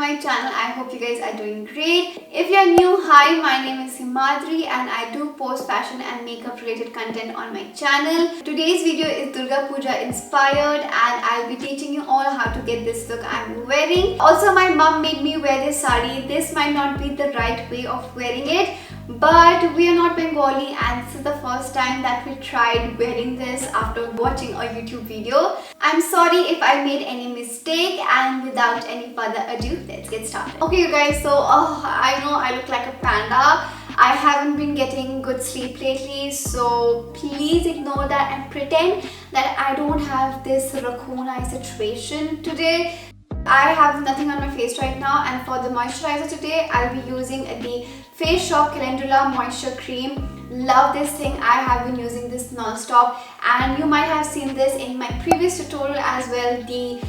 my channel. I hope you guys are doing great. If you're new, hi, my name is Himadri and I do post fashion and makeup related content on my channel. Today's video is Durga Puja inspired and I'll be teaching you all how to get this look I'm wearing. Also, my mom made me wear this sari. This might not be the right way of wearing it, but we are not Bengali and this is the first time that we tried wearing this after watching a YouTube video. I'm sorry if I made any mistake, and without any further ado, let's get started. Okay you guys, so I know I look like a panda. I haven't been getting good sleep lately, so please ignore that and pretend that I don't have this raccoon eye situation today. I have nothing on my face right now, and for the moisturizer today I'll be using the Face Shop Calendula Moisture Cream. Love this thing. I have been using this non-stop and you might have seen this in my previous tutorial as well, the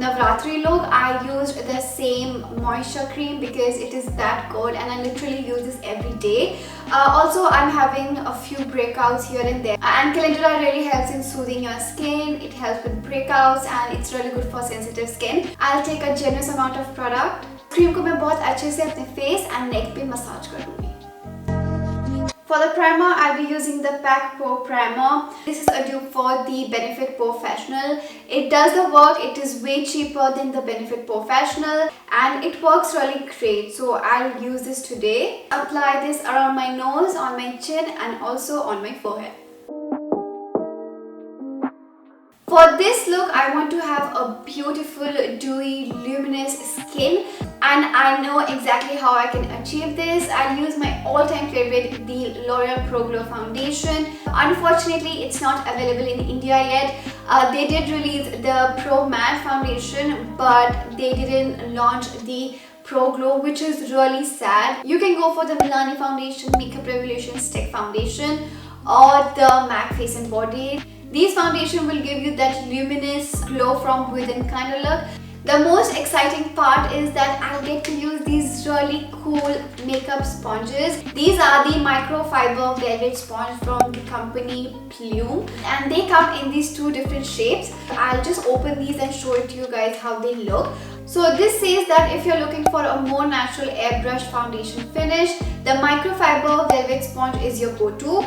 Navratri look. I used the same moisture cream because it is that good and I literally use this every day. Also, I'm having a few breakouts here and there, and Calendula really helps in soothing your skin. It helps with breakouts and it's really good for sensitive skin. I'll take a generous amount of product. Cream को मैं बहुत अच्छे से अपने face and neck पे massage कर दूंगी. For the primer, I'll be using the Pack Pore Primer. This is a dupe for the Benefit Professional. It does the work. It is way cheaper than the Benefit Professional and it works really great. So I'll use this today. Apply this around my nose, on my chin and also on my forehead. For this look, I want to have a beautiful, dewy, luminous skin, and I know exactly how I can achieve this. I'll use my all-time favorite, the Loreal Pro Glow Foundation. Unfortunately, it's not available in India yet. They did release the Pro Matte Foundation, but they didn't launch the Pro Glow, which is really sad. You can go for the Milani Foundation, Makeup Revolution Stick Foundation, or the MAC Face and Body. These foundation will give you that luminous glow from within kind of look. The most exciting part is that I'll get to use these really cool makeup sponges. These are the microfiber velvet sponge from the company PLUME and they come in these two different shapes. I'll just open these and show it to you guys how they look. So this says that if you're looking for a more natural airbrush foundation finish, the microfiber velvet sponge is your go-to.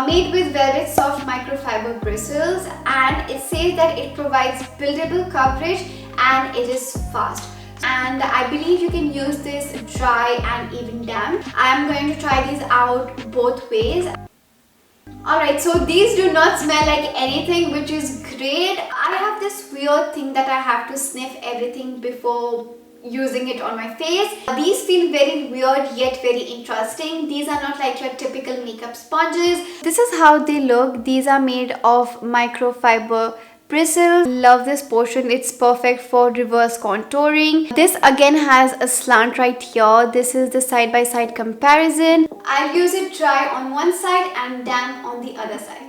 Made with velvet soft microfiber bristles, and it says that it provides buildable coverage and it is fast. And I believe you can use this dry and even damp. I'm going to try these out both ways. Alright, so these do not smell like anything, which is great. I have this weird thing that I have to sniff everything before using it on my face. These feel very weird yet very interesting. These are not like your typical makeup sponges. This is how they look. These are made of microfiber bristles. Love this portion. It's perfect for reverse contouring. This again has a slant right here. This is the side-by-side comparison. I'll use it dry on one side and damp on the other side.